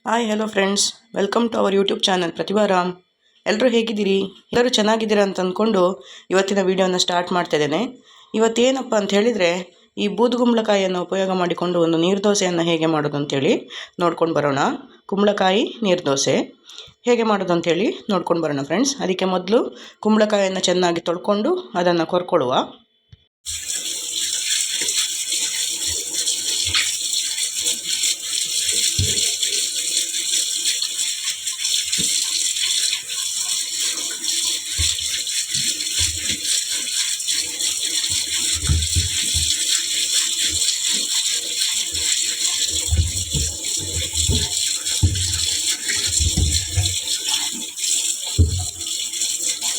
Hi hello friends, welcome to our YouTube channel Prathibha Ram. ಎಲ್ಲರೂ ಹೇಗಿದ್ದೀರಿ? ಎಲ್ಲರೂ ಚೆನ್ನಾಗಿದ್ದೀರಾ ಅಂತ ಅಂದ್ಕೊಂಡು ಇವತ್ತಿನ ವೀಡಿಯೋನ ಸ್ಟಾರ್ಟ್ ಮಾಡ್ತಾ ಇದ್ದೇನೆ. ಇವತ್ತೇನಪ್ಪ ಅಂತ ಹೇಳಿದರೆ, ಈ ಬೂದುಗುಂಬಳಕಾಯಿಯನ್ನು ಉಪಯೋಗ ಮಾಡಿಕೊಂಡು ಒಂದು ನೀರು ದೋಸೆಯನ್ನು ಹೇಗೆ ಮಾಡೋದು ಅಂತೇಳಿ ನೋಡ್ಕೊಂಡು ಬರೋಣ. ಕುಂಬಳಕಾಯಿ ನೀರು ದೋಸೆ ಹೇಗೆ ಮಾಡೋದು ಅಂತೇಳಿ ನೋಡ್ಕೊಂಡು ಬರೋಣ ಫ್ರೆಂಡ್ಸ್. ಅದಕ್ಕೆ ಮೊದಲು ಕುಂಬಳಕಾಯಿಯನ್ನು ಚೆನ್ನಾಗಿ ತೊಳ್ಕೊಂಡು ಅದನ್ನು ಕೊರ್ಕೊಳ್ಳುವ.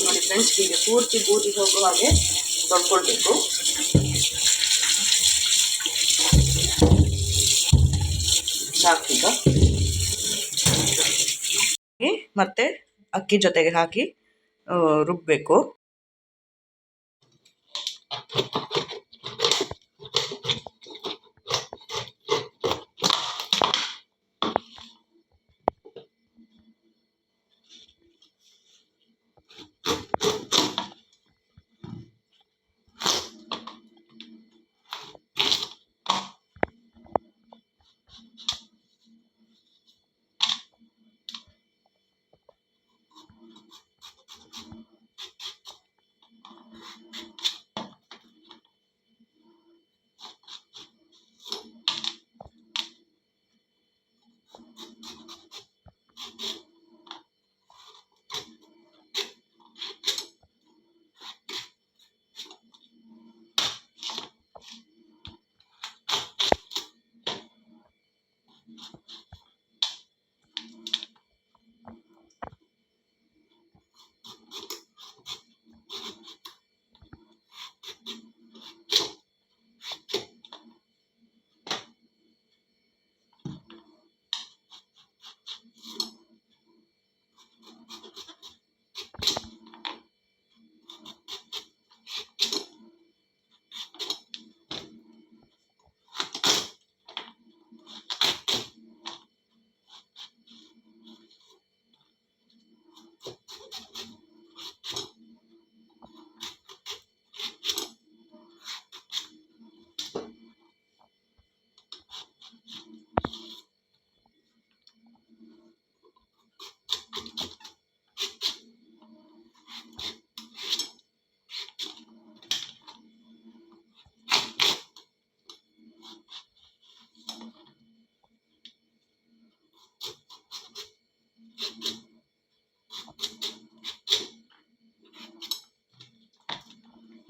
ನೋಡಿ ಫ್ರೆಂಡ್ಸ್, ಹೀಗೆ ಪೂರ್ತಿ ಬೂದಿ ಹೋಗುವ ಹಾಗೆ ತೊಳ್ಕೊಳ್ಬೇಕು. ಸಾಕೀಗ ಮತ್ತೆ ಅಕ್ಕಿ ಜೊತೆಗೆ ಹಾಕಿ ರುಬ್ಬಬೇಕು.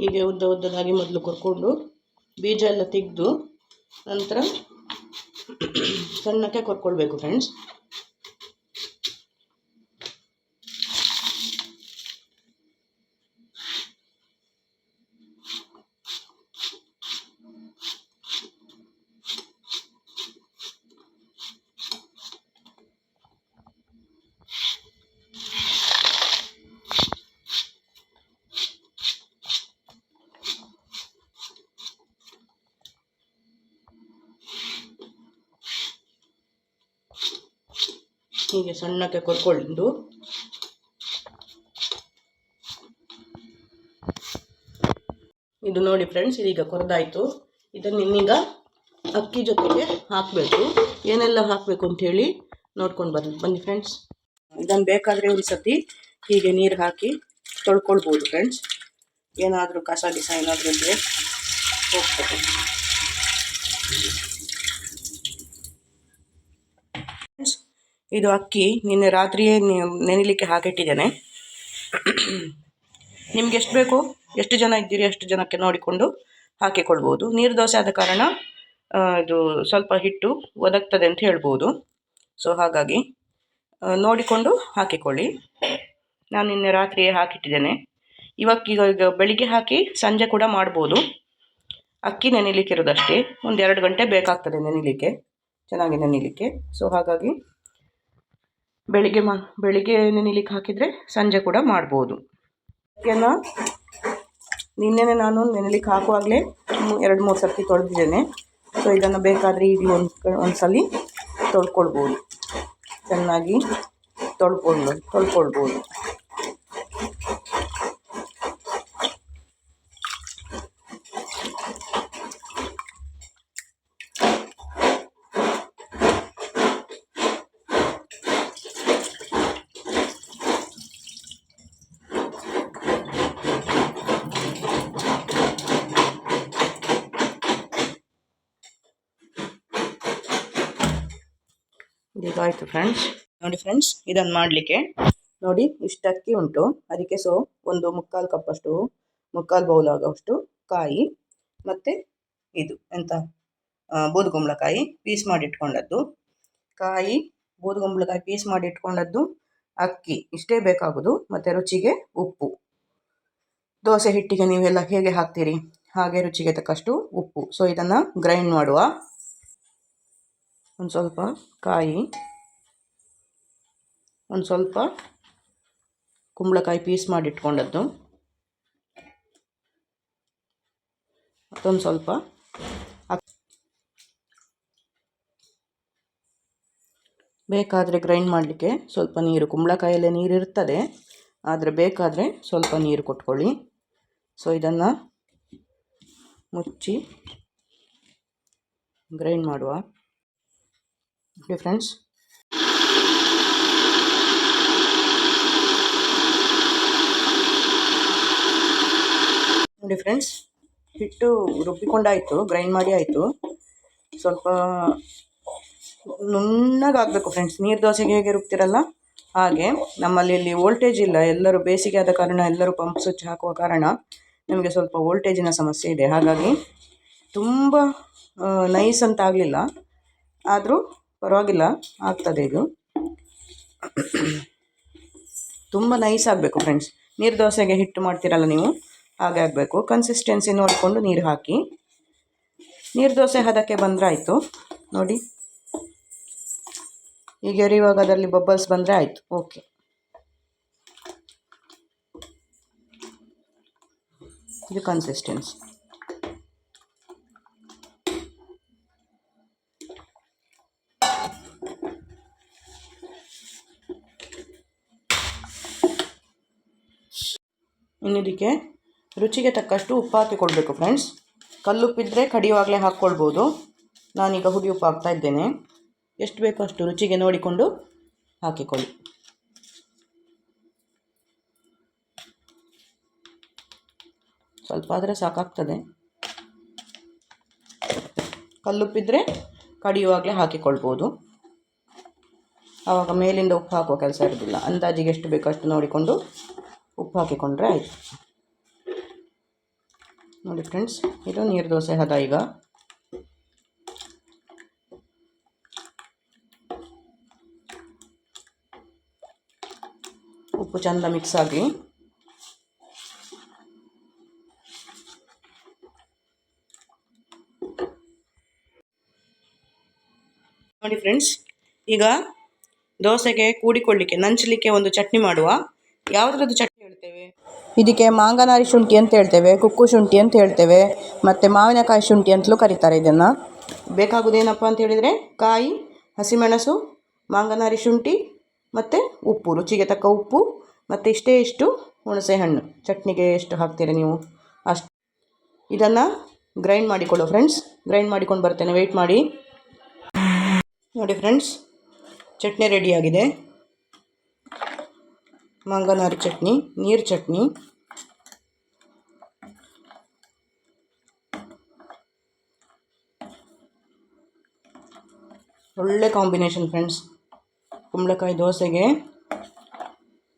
ಹೀಗೆ ಉದ್ದದಾಗಿ ಮೊದಲು ಕೊರ್ಕೊಂಡು ಬೀಜ ಎಲ್ಲ ತೆಗೆದು ನಂತರ ಸಣ್ಣಕ್ಕೆ ಕೊರ್ಕೊಳ್ಬೇಕು ಫ್ರೆಂಡ್ಸ್. ಹೀಗೆ ಸಣ್ಣಕ್ಕೆ ಕೊರ್ಕೊಂಡು ಇದು ನೋಡಿ ಫ್ರೆಂಡ್ಸ್, ಇದೀಗ ಕೊರ್ದಾಯಿತು. ಇದನ್ನು ಇನ್ನೀಗ ಅಕ್ಕಿ ಜೊತೆಗೆ ಹಾಕಬೇಕು. ಏನೆಲ್ಲ ಹಾಕಬೇಕು ಅಂಥೇಳಿ ನೋಡ್ಕೊಂಡು ಬನ್ನಿ ಫ್ರೆಂಡ್ಸ್. ಇದನ್ನು ಬೇಕಾದರೆ ಒಂದು ಸತಿ ಹೀಗೆ ನೀರು ಹಾಕಿ ತೊಳ್ಕೊಳ್ಬೋದು ಫ್ರೆಂಡ್ಸ್. ಏನಾದರೂ ಕಸ ಏನಾದರೂ ಇದ್ದರೆ ಹೋಗ್ತದೆ. ಇದು ಅಕ್ಕಿ ನಿನ್ನೆ ರಾತ್ರಿಯೇ ನೆನೆಲಿಕ್ಕೆ ಹಾಕಿಟ್ಟಿದ್ದೇನೆ. ನಿಮ್ಗೆ ಎಷ್ಟು ಬೇಕು, ಎಷ್ಟು ಜನ ಇದ್ದೀರಿ ಅಷ್ಟು ಜನಕ್ಕೆ ನೋಡಿಕೊಂಡು ಹಾಕಿಕೊಳ್ಬೋದು. ನೀರು ದೋಸೆ ಆದ ಕಾರಣ ಇದು ಸ್ವಲ್ಪ ಹಿಟ್ಟು ಒದಗ್ತದೆ ಅಂತ ಹೇಳ್ಬೋದು. ಸೊ ಹಾಗಾಗಿ ನೋಡಿಕೊಂಡು ಹಾಕಿಕೊಳ್ಳಿ. ನಾನು ನಿನ್ನೆ ರಾತ್ರಿಯೇ ಹಾಕಿಟ್ಟಿದ್ದೇನೆ. ಈಗ ಬೆಳಿಗ್ಗೆ ಹಾಕಿ ಸಂಜೆ ಕೂಡ ಮಾಡ್ಬೋದು. ಅಕ್ಕಿ ನೆನೆಲಿಕ್ಕೆ ಇರೋದಷ್ಟೇ, ಒಂದು 2 ಗಂಟೆ ಬೇಕಾಗ್ತದೆ ನೆನೆಲಿಕ್ಕೆ, ಚೆನ್ನಾಗಿ ನೆನೆಲಿಕ್ಕೆ. ಸೊ ಹಾಗಾಗಿ ಬೆಳಿಗ್ಗೆ ನೆನೆಲಿಕ್ಕೆ ಹಾಕಿದರೆ ಸಂಜೆ ಕೂಡ ಮಾಡ್ಬೋದು. ಅಕ್ಕಿಯನ್ನು ನಿನ್ನೆನೆ ನಾನು ನೆನೆಲಿಕ್ಕೆ ಹಾಕುವಾಗಲೇ 2-3 ಸರ್ತಿ ತೊಳೆದಿದ್ದೇನೆ. ಸೊ ಇದನ್ನು ಬೇಕಾದರೆ ಈಗ ಒಂದು ಸಲ ತೊಳ್ಕೊಳ್ಬೋದು. ಚೆನ್ನಾಗಿ ತೊಳ್ಕೊಳ್ಬೋದು. ಇದೀಗಾಯಿತು ಫ್ರೆಂಡ್ಸ್. ನೋಡಿ ಫ್ರೆಂಡ್ಸ್, ಇದನ್ನು ಮಾಡಲಿಕ್ಕೆ ನೋಡಿ ಇಷ್ಟು ಅಕ್ಕಿ ಉಂಟು. ಅದಕ್ಕೆ ಒಂದು ಮುಕ್ಕಾಲು ಬೌಲ್ ಆಗೋಷ್ಟು ಕಾಯಿ, ಮತ್ತು ಇದು ಎಂತ ಬೂದುಗುಂಬಳಕಾಯಿ ಪೀಸ್ ಮಾಡಿಟ್ಕೊಂಡದ್ದು, ಕಾಯಿ ಬೂದುಗುಂಬಳಕಾಯಿ ಪೀಸ್ ಮಾಡಿಟ್ಕೊಂಡದ್ದು, ಅಕ್ಕಿ ಇಷ್ಟೇ ಬೇಕಾಗೋದು, ಮತ್ತು ರುಚಿಗೆ ಉಪ್ಪು. ದೋಸೆ ಹಿಟ್ಟಿಗೆ ನೀವೆಲ್ಲ ಹೇಗೆ ಹಾಕ್ತೀರಿ ಹಾಗೆ ರುಚಿಗೆ ತಕ್ಕಷ್ಟು ಉಪ್ಪು. ಇದನ್ನು ಗ್ರೈಂಡ್ ಮಾಡುವ. ಒಂದು ಸ್ವಲ್ಪ ಕಾಯಿ, ಒಂದು ಸ್ವಲ್ಪ ಕುಂಬಳಕಾಯಿ ಪೀಸ್ ಮಾಡಿಟ್ಕೊಂಡದ್ದು, ಮತ್ತೊಂದು ಸ್ವಲ್ಪ ಬೇಕಾದರೆ ಗ್ರೈಂಡ್ ಮಾಡಲಿಕ್ಕೆ ಸ್ವಲ್ಪ ನೀರು, ಕುಂಬಳಕಾಯಲ್ಲೇ ನೀರು ಇರ್ತದೆ, ಆದರೆ ಬೇಕಾದರೆ ಸ್ವಲ್ಪ ನೀರು ಕೊಟ್ಕೊಳ್ಳಿ. ಇದನ್ನು ಮುಚ್ಚಿ ಗ್ರೈಂಡ್ ಮಾಡುವ. ಓಕೆ ಫ್ರೆಂಡ್ಸ್, ನೋಡಿ ಫ್ರೆಂಡ್ಸ್, ಹಿಟ್ಟು ರುಬ್ಬಿಕೊಂಡಾಯಿತು, ಗ್ರೈಂಡ್ ಮಾಡಿ ಆಯಿತು. ಸ್ವಲ್ಪ ನುಣ್ಣಗಾಗಬೇಕು ಫ್ರೆಂಡ್ಸ್. ನೀರು ದೋಸೆಗೆ ಹೇಗೆ ರುಬ್ತಿರಲ್ಲ ಹಾಗೆ. ನಮ್ಮಲ್ಲಿ ಇಲ್ಲಿ ವೋಲ್ಟೇಜ್ ಇಲ್ಲ, ಎಲ್ಲರೂ ಬೇಸಿಗೆ ಆದ ಕಾರಣ ಎಲ್ಲರೂ ಪಂಪ್ ಸ್ವಿಚ್ ಹಾಕುವ ಕಾರಣ ನಮಗೆ ಸ್ವಲ್ಪ ವೋಲ್ಟೇಜಿನ ಸಮಸ್ಯೆ ಇದೆ. ಹಾಗಾಗಿ ತುಂಬ ನೈಸ್ ಅಂತ ಆಗಲಿಲ್ಲ, ಆದರೂ ಪರವಾಗಿಲ್ಲ, ಆಗ್ತದೆ. ಇದು ತುಂಬ ನೈಸ್ ಆಗಬೇಕು ಫ್ರೆಂಡ್ಸ್. ನೀರು ದೋಸೆಗೆ ಹಿಟ್ಟು ಮಾಡ್ತೀರಲ್ಲ ನೀವು, ಹಾಗೆ ಆಗಬೇಕು. ಕನ್ಸಿಸ್ಟೆನ್ಸಿ ನೋಡಿಕೊಂಡು ನೀರು ಹಾಕಿ. ನೀರು ದೋಸೆ ಹದಕ್ಕೆ ಬಂದರೆ ಆಯಿತು. ನೋಡಿ, ಈಗ ಎರಿಯುವಾಗ ಅದರಲ್ಲಿ ಬಬಲ್ಸ್ ಬಂದರೆ ಆಯಿತು. ಓಕೆ, ಇದು ಕನ್ಸಿಸ್ಟೆನ್ಸಿ. ಇನ್ನು ಇದಕ್ಕೆ ರುಚಿಗೆ ತಕ್ಕಷ್ಟು ಉಪ್ಪು ಹಾಕಿಕೊಳ್ಬೇಕು ಫ್ರೆಂಡ್ಸ್. ಕಲ್ಲುಪ್ಪಿದ್ದರೆ ಕಡಿಯುವಾಗಲೇ ಹಾಕ್ಕೊಳ್ಬೋದು. ನಾನೀಗ ಹುಡಿ ಉಪ್ಪು ಹಾಕ್ತಾ ಇದ್ದೇನೆ. ಎಷ್ಟು ಬೇಕೋ ಅಷ್ಟು ರುಚಿಗೆ ನೋಡಿಕೊಂಡು ಹಾಕಿಕೊಳ್ಳಿ. ಸ್ವಲ್ಪ ಆದರೆ ಸಾಕಾಗ್ತದೆ. ಕಲ್ಲುಪ್ಪಿದ್ದರೆ ಕಡಿಯುವಾಗಲೇ ಹಾಕಿಕೊಳ್ಬೋದು, ಆವಾಗ ಮೇಲಿಂದ ಉಪ್ಪು ಹಾಕುವ ಕೆಲಸ ಇರೋದಿಲ್ಲ. ಅಂದಾಜಿಗೆ ಎಷ್ಟು ಬೇಕೋ ಅಷ್ಟು ನೋಡಿಕೊಂಡು ಉಪ್ಪು ಹಾಕಿಕೊಂಡ್ರೆ ಆಯಿತು. ನೋಡಿ ಫ್ರೆಂಡ್ಸ್, ಇದು ನೀರು ದೋಸೆ ಹದ. ಈಗ ಉಪ್ಪು ಚೆಂದ ಮಿಕ್ಸ್ ಆಗಿ ನೋಡಿ ಫ್ರೆಂಡ್ಸ್, ಈಗ ದೋಸೆಗೆ ಕೂಡಿಕೊಳ್ಳಿಕ್ಕೆ ನಂಚಲಿಕ್ಕೆ ಒಂದು ಚಟ್ನಿ ಮಾಡುವ. ಯಾವುದ್ರದ್ದು ಚಟ್ನಿ ಹೇಳ್ತೇವೆ ಇದಕ್ಕೆ? ಮಾಂಗನಾರಿ ಶುಂಠಿ ಅಂತ ಹೇಳ್ತೇವೆ, ಕುಕ್ಕು ಶುಂಠಿ ಅಂತ ಹೇಳ್ತೇವೆ, ಮತ್ತು ಮಾವಿನಕಾಯಿ ಶುಂಠಿ ಅಂತಲೂ ಕರೀತಾರೆ ಇದನ್ನು. ಬೇಕಾಗುವುದೇನಪ್ಪ ಅಂತ ಹೇಳಿದರೆ ಕಾಯಿ, ಹಸಿಮೆಣಸು, ಮಾಂಗನಾರಿ ಶುಂಠಿ ಮತ್ತು ಉಪ್ಪು, ರುಚಿಗೆ ತಕ್ಕ ಉಪ್ಪು, ಮತ್ತು ಇಷ್ಟು ಹುಣಸೆ ಹಣ್ಣು. ಚಟ್ನಿಗೆ ಎಷ್ಟು ಹಾಕ್ತೀರಿ ನೀವು ಅಷ್ಟು. ಇದನ್ನು ಗ್ರೈಂಡ್ ಮಾಡಿಕೊಳ್ಳೋ ಫ್ರೆಂಡ್ಸ್. ಗ್ರೈಂಡ್ ಮಾಡಿಕೊಂಡು ಬರ್ತೇನೆ, ವೆಯ್ಟ್ ಮಾಡಿ. ನೋಡಿ ಫ್ರೆಂಡ್ಸ್, ಚಟ್ನಿ ರೆಡಿಯಾಗಿದೆ. ಮಾಂಗನಾರಿ ಚಟ್ನಿ, ನೀರು ಚಟ್ನಿ. ಒಳ್ಳೆ ಕಾಂಬಿನೇಷನ್ ಫ್ರೆಂಡ್ಸ್. ಕುಂಬಳಕಾಯಿ ದೋಸೆಗೆ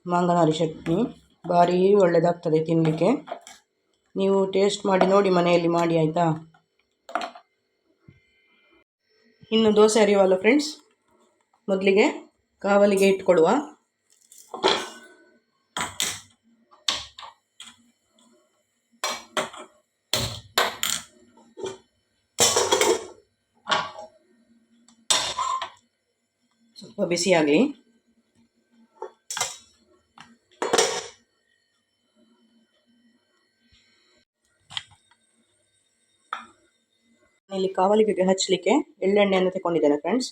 ಮಾಂಗನಾರಿ ಚಟ್ನಿ ಭಾರಿ ಒಳ್ಳೆಯದಾಗ್ತದೆ ತಿನ್ನಲಿಕ್ಕೆ. ನೀವು ಟೇಸ್ಟ್ ಮಾಡಿ ನೋಡಿ, ಮನೆಯಲ್ಲಿ ಮಾಡಿ, ಆಯಿತಾ? ಇನ್ನು ದೋಸೆ ಅರಿಯುವಲ್ಲ ಫ್ರೆಂಡ್ಸ್, ಮೊದಲಿಗೆ ಕಾವಲಿಗೆ ಇಟ್ಕೊಳ್ಳುವ. ಸ್ವಲ್ಪ ಬಿಸಿಯಾಗಲಿ. ಇಲ್ಲಿ ಕಾವಲಿಗೆ ಹಚ್ಚಲಿಕ್ಕೆ ಎಳ್ಳೆಣ್ಣೆಯನ್ನು ತಗೊಂಡಿದ್ದೇನೆ ಫ್ರೆಂಡ್ಸ್.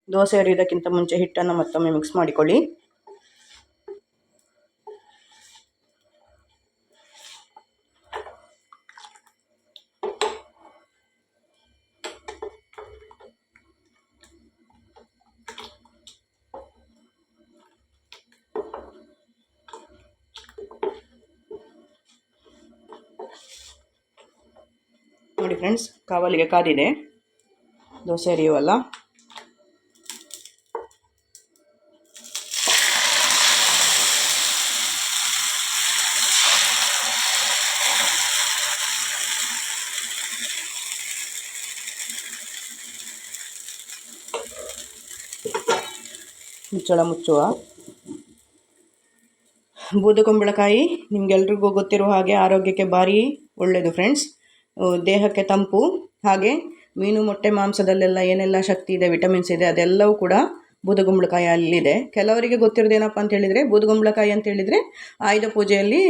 ದೋಸೆ ಅರಿಯೋದಕ್ಕಿಂತ ಮುಂಚೆ ಹಿಟ್ಟನ್ನು ಮತ್ತೊಮ್ಮೆ ಮಿಕ್ಸ್ ಮಾಡಿಕೊಳ್ಳಿ. ನೋಡಿ ಫ್ರೆಂಡ್ಸ್, ಕಾವಲಿಗೆ ಕಾದಿದೆ, ದೋಸೆ ಅರಿಯುವಲ್ಲ. ಮುಚ್ಚಳ ಮುಚ್ಚುವ. ಬೂದುಗುಂಬಳಕಾಯಿ ನಿಮಗೆಲ್ರಿಗೂ ಗೊತ್ತಿರೋ ಹಾಗೆ ಆರೋಗ್ಯಕ್ಕೆ ಭಾರಿ ಒಳ್ಳೆಯದು ಫ್ರೆಂಡ್ಸ್. ದೇಹಕ್ಕೆ ತಂಪು. ಹಾಗೆ ಮೀನು ಮೊಟ್ಟೆ ಮಾಂಸದಲ್ಲೆಲ್ಲ ಏನೆಲ್ಲ ಶಕ್ತಿ ಇದೆ, ವಿಟಮಿನ್ಸ್ ಇದೆ, ಅದೆಲ್ಲವೂ ಕೂಡ ಬೂದುಗುಂಬಳಕಾಯಲ್ಲಿದೆ. ಕೆಲವರಿಗೆ ಗೊತ್ತಿರೋದೇನಪ್ಪ ಅಂತ ಹೇಳಿದರೆ, ಬೂದುಗುಂಬಳಕಾಯಿ ಅಂತ ಹೇಳಿದರೆ ಆಯುಧ ಪೂಜೆಯಲ್ಲಿ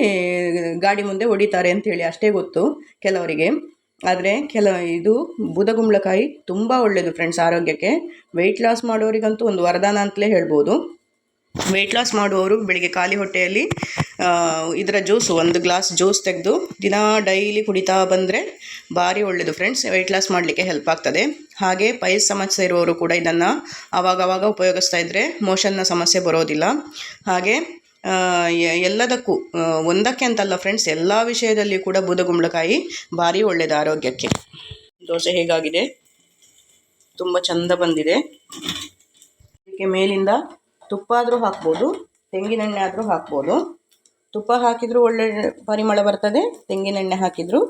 ಗಾಡಿ ಮುಂದೆ ಹೊಡಿತಾರೆ ಅಂತೇಳಿ ಅಷ್ಟೇ ಗೊತ್ತು ಕೆಲವರಿಗೆ. ಆದರೆ ಇದು ಬೂದುಗುಂಬಳಕಾಯಿ ತುಂಬ ಒಳ್ಳೆಯದು ಫ್ರೆಂಡ್ಸ್ ಆರೋಗ್ಯಕ್ಕೆ. ವೆಯ್ಟ್ ಲಾಸ್ ಮಾಡೋರಿಗಂತೂ ಒಂದು ವರದಾನ ಅಂತಲೇ ಹೇಳ್ಬೋದು. ವೆಯ್ಟ್ ಲಾಸ್ ಮಾಡುವವರು ಬೆಳಿಗ್ಗೆ ಖಾಲಿ ಹೊಟ್ಟೆಯಲ್ಲಿ ಇದರ ಜ್ಯೂಸು, 1 ಗ್ಲಾಸ್ ಜ್ಯೂಸ್ ತೆಗೆದು ಡೈಲಿ ಕುಡಿತಾ ಬಂದರೆ ಭಾರಿ ಒಳ್ಳೆಯದು ಫ್ರೆಂಡ್ಸ್. ವೆಯ್ಟ್ ಲಾಸ್ ಮಾಡಲಿಕ್ಕೆ ಹೆಲ್ಪ್ ಆಗ್ತದೆ. ಹಾಗೆ ಪೈಲ್ಸ್ ಸಮಸ್ಯೆ ಇರುವವರು ಕೂಡ ಇದನ್ನು ಆವಾಗವಾಗ ಉಪಯೋಗಿಸ್ತಾ ಇದ್ದರೆ ಮೋಷನ್ನ ಸಮಸ್ಯೆ ಬರೋದಿಲ್ಲ. ಹಾಗೆ ಎಲ್ಲದಕ್ಕೂ ಒಂದಕ್ಕೆ ಅಂತಲ್ಲ ಫ್ರೆಂಡ್ಸ್, ಎಲ್ಲ ವಿಷಯದಲ್ಲಿಯೂ ಕೂಡ ಬೂದುಗುಂಬಳಕಾಯಿ ಭಾರಿ ಒಳ್ಳೆಯದು ಆರೋಗ್ಯಕ್ಕೆ. ದೋಸೆ ಹೇಗಾಗಿದೆ, ತುಂಬ ಚೆಂದ ಬಂದಿದೆ. ಇದಕ್ಕೆ ಮೇಲಿಂದ ತುಪ್ಪ ಆದರೂ ಹಾಕ್ಬೋದು, ತೆಂಗಿನೆಣ್ಣೆ ಆದರೂ ಹಾಕ್ಬೋದು. ತುಪ್ಪ ಹಾಕಿದರೂ ಒಳ್ಳೆ ಪರಿಮಳ ಬರ್ತದೆ, ತೆಂಗಿನೆಣ್ಣೆ ಹಾಕಿದರೂ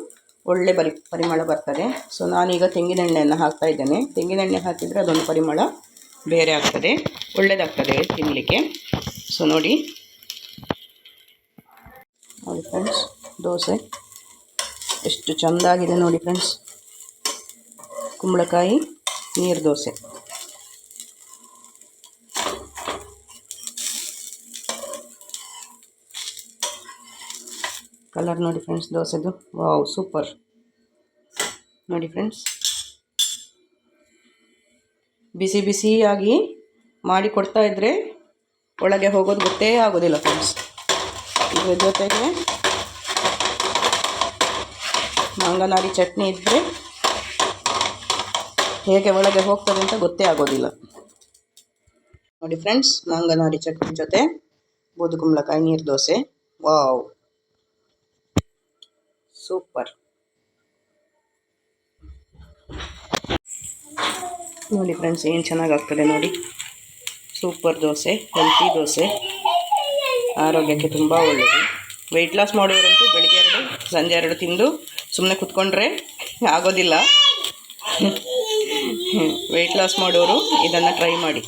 ಒಳ್ಳೆ ಪರಿಮಳ ಬರ್ತದೆ. ಸೊ ನಾನೀಗ ತೆಂಗಿನೆಣ್ಣೆಯನ್ನು ಹಾಕ್ತಾ ಇದ್ದೇನೆ. ತೆಂಗಿನೆಣ್ಣೆ ಹಾಕಿದರೆ ಅದೊಂದು ಪರಿಮಳ ಬೇರೆ ಆಗ್ತದೆ, ಒಳ್ಳೆಯದಾಗ್ತದೆ ತಿನ್ನಲಿಕ್ಕೆ. ಸೊ ನೋಡಿ ಫ್ರೆಂಡ್ಸ್, ದೋಸೆ ಎಷ್ಟು ಚೆಂದಾಗಿದೆ ನೋಡಿ ಫ್ರೆಂಡ್ಸ್. ಕುಂಬಳಕಾಯಿ ನೀರು ದೋಸೆ. ಕಲರ್ ನೋಡಿ ಫ್ರೆಂಡ್ಸ್ ದೋಸೆದು, ವಾವ್ ಸೂಪರ್. ನೋಡಿ ಫ್ರೆಂಡ್ಸ್, ಬಿಸಿ ಬಿಸಿಯಾಗಿ ಮಾಡಿ ಕೊಡ್ತಾ ಇದ್ದರೆ ಒಳಗೆ ಹೋಗೋದು ಗೊತ್ತೇ ಆಗೋದಿಲ್ಲ ಫ್ರೆಂಡ್ಸ್. ಇದ್ರ ಜೊತೆಗೆ ಮಾಂಗನಾರಿ ಚಟ್ನಿ ಇದ್ದರೆ ಹೇಗೆ ಒಳಗೆ ಹೋಗ್ತದೆ ಅಂತ ಗೊತ್ತೇ ಆಗೋದಿಲ್ಲ. ನೋಡಿ ಫ್ರೆಂಡ್ಸ್, ಮಾಂಗನಾರಿ ಚಟ್ನಿ ಜೊತೆ ಬೂದುಗುಂಬಳಕಾಯಿ ನೀರು ದೋಸೆ, ವಾವ್ ಸೂಪರ್. ನೋಡಿ ಫ್ರೆಂಡ್ಸ್, ಏನು ಚೆನ್ನಾಗಾಗ್ತದೆ ನೋಡಿ. ಸೂಪರ್ ದೋಸೆ, ಹೆಲ್ತಿ ದೋಸೆ, ಆರೋಗ್ಯಕ್ಕೆ ತುಂಬ ಒಳ್ಳೆಯದು. ವೆಯ್ಟ್ ಲಾಸ್ ಮಾಡೋರಂತೂ ಬೆಳಿಗ್ಗೆ 2 ಸಂಜೆ 2 ತಿಂದು ಸುಮ್ಮನೆ ಕುತ್ಕೊಂಡ್ರೆ ಆಗೋದಿಲ್ಲ. ವೆಯ್ಟ್ ಲಾಸ್ ಮಾಡೋರು ಇದನ್ನು ಟ್ರೈ ಮಾಡಿ.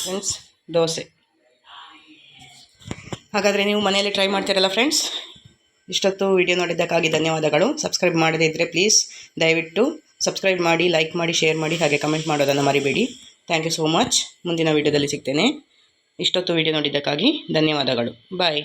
ಫ್ರೆಂಡ್ಸ್ ದೋಸೆ ಹಾಗಾದರೆ ನೀವು ಮನೆಯಲ್ಲಿ ಟ್ರೈ ಮಾಡ್ತೀರಲ್ಲ ಫ್ರೆಂಡ್ಸ್. ಇಷ್ಟೊತ್ತು ವಿಡಿಯೋ ನೋಡಿದ್ದಕ್ಕಾಗಿ ಧನ್ಯವಾದಗಳು. ಸಬ್ಸ್ಕ್ರೈಬ್ ಮಾಡದೇ ಇದ್ದರೆ ಪ್ಲೀಸ್ ದಯವಿಟ್ಟು ಸಬ್ಸ್ಕ್ರೈಬ್ ಮಾಡಿ, ಲೈಕ್ ಮಾಡಿ, ಶೇರ್ ಮಾಡಿ, ಹಾಗೆ ಕಮೆಂಟ್ ಮಾಡೋದನ್ನು ಮರಿಬೇಡಿ. Thank you so much. ಮುಂದಿನ ವಿಡಿಯೋದಲ್ಲಿ ಸಿಗ್ತೇನೆ. ಇಷ್ಟೊತ್ತು ವಿಡಿಯೋ ನೋಡಿದ್ದಕ್ಕಾಗಿ ಧನ್ಯವಾದಗಳು. ಬಾಯ್.